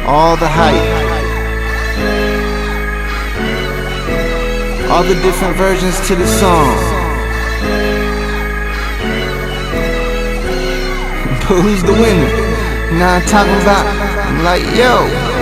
all the hype, all the different versions to the song. But who's the winner? You know what I'm talking about? I'm like, yo.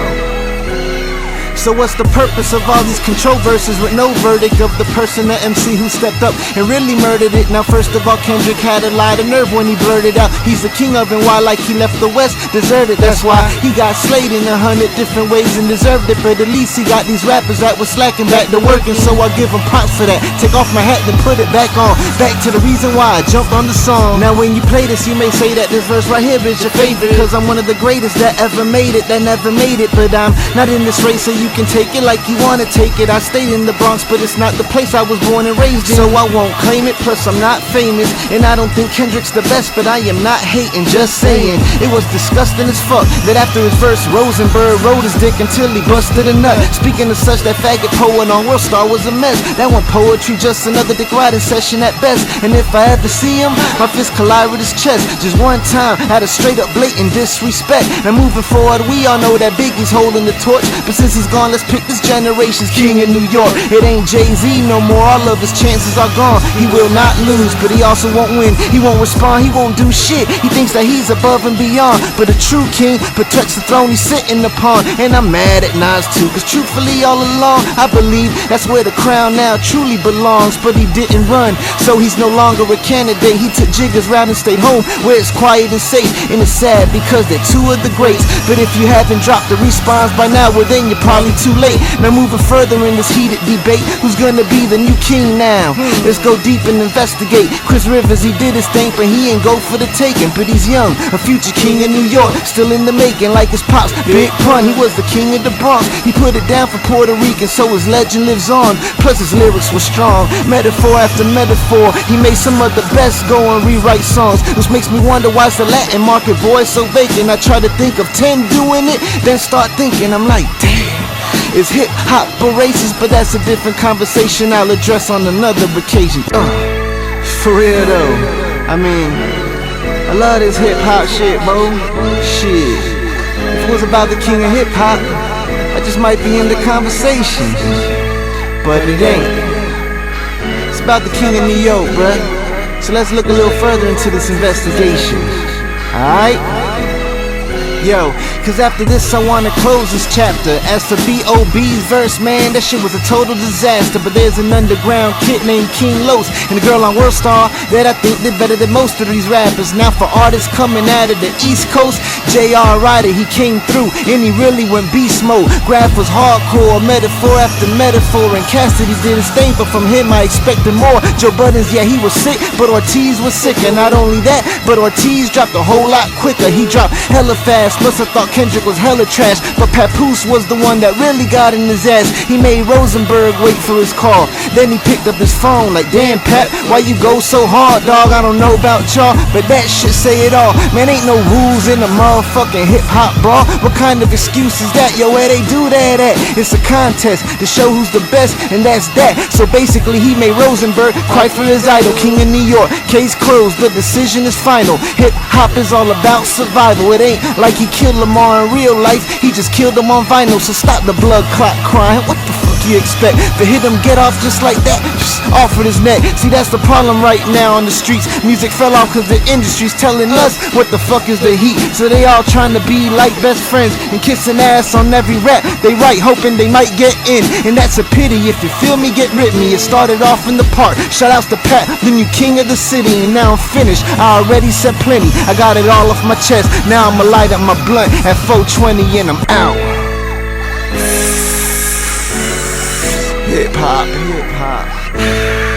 So what's the purpose of all these control verses with no verdict of the person, the MC who stepped up and really murdered it? Now first of all, Kendrick had a lot of nerve when he blurted out he's the king of and why, like he left the West deserted. That's why he got slayed in 100 different ways and deserved it. But at least he got these rappers that was slacking back to working, so I give him props for that. Take off my hat then put it back on. Back to the reason why I jumped on the song. Now when you play this, you may say that this verse right here is your favorite, cause I'm one of the greatest that ever made it, that never made it. But I'm not in this race, so you can take it like you wanna take it. I stayed in the Bronx, but it's not the place I was born and raised in, so I won't claim it. Plus I'm not famous, and I don't think Kendrick's the best, but I am not hating, just saying it was disgusting as fuck that after his verse Rosenberg rode his dick until he busted a nut. Speaking of such, that faggot poet on World Star was a mess. That one poetry just another dick riding session at best. And if I ever see him, my fist collide with his chest just one time out of straight up blatant disrespect. Now moving forward, we all know that Biggie's holding the torch, but since he's gone, let's pick this generation's king in New York. It ain't Jay-Z no more, all of his chances are gone. He will not lose, but he also won't win. He won't respond, he won't do shit. He thinks that he's above and beyond, but a true king protects the throne he's sitting upon. And I'm mad at Nas too, cause truthfully all along I believe that's where the crown now truly belongs. But he didn't run, so he's no longer a candidate. He took Jigga's route and stayed home where it's quiet and safe. And it's sad because they're two of the greats, but if you haven't dropped the response by now, well then you're probably too late. Now moving further in this heated debate, who's gonna be the new king now? Let's go deep and investigate. Chris Rivers, he did his thing, but he ain't go for the taking. But he's young, a future king in New York, still in the making, like his pops Big Pun. He was the king of the Bronx, he put it down for Puerto Rican, so his legend lives on. Plus his lyrics were strong, metaphor after metaphor. He made some of the best go and rewrite songs, which makes me wonder why's the Latin market voice so vacant. I try to think of 10 doing it, then start thinking, I'm like, damn. Is hip-hop a racist? But that's a different conversation I'll address on another occasion. For real though, I mean, I love this hip-hop shit, bro. Shit, if it was about the king of hip-hop, I just might be in the conversation, but it ain't. It's about the king of New York, bruh. So let's look a little further into this investigation, alright? Yo, cause after this I wanna close this chapter. As for B.O.B.'s verse, man, that shit was a total disaster. But there's an underground kid named King Los and a girl on World Star that I think did better than most of these rappers. Now for artists coming out of the East Coast, J.R. Ryder, he came through and he really went beast mode. Graph was hardcore, metaphor after metaphor, and Cassidy did his thing, but from him I expected more. Joe Buttons, yeah, he was sick, but Ortiz was sicker. Not only that, but Ortiz dropped a whole lot quicker. He dropped hella fast. Must have thought Kendrick was hella trash, but Papoose was the one that really got in his ass. He made Rosenberg wait for his call, then he picked up his phone like, damn Pap, why you go so hard, dog? I don't know about y'all, but that shit say it all. Man, ain't no rules in the motherfucking hip-hop brawl. What kind of excuse is that? Yo, where they do that at? It's a contest to show who's the best, and that's that. So basically he made Rosenberg cry for his idol, king of New York. Case closed, the decision is final. Hip-hop is all about survival. It ain't like he killed Lamar in real life, he just killed him on vinyl. So stop the blood clot crying. What the fuck you expect? To hit him get off just like that? Just offered his neck. See, that's the problem right now on the streets. Music fell off cause the industry's telling us what the fuck is the heat. So they all trying to be like best friends and kissing ass on every rap they write, hoping they might get in. And that's a pity. If you feel me, get rid me. It started off in the park. Shout outs to Pat, the new king of the city. And now I'm finished, I already said plenty. I got it all off my chest. Now I'ma light up my blunt at 420 and I'm out. Hip hop, hip hop.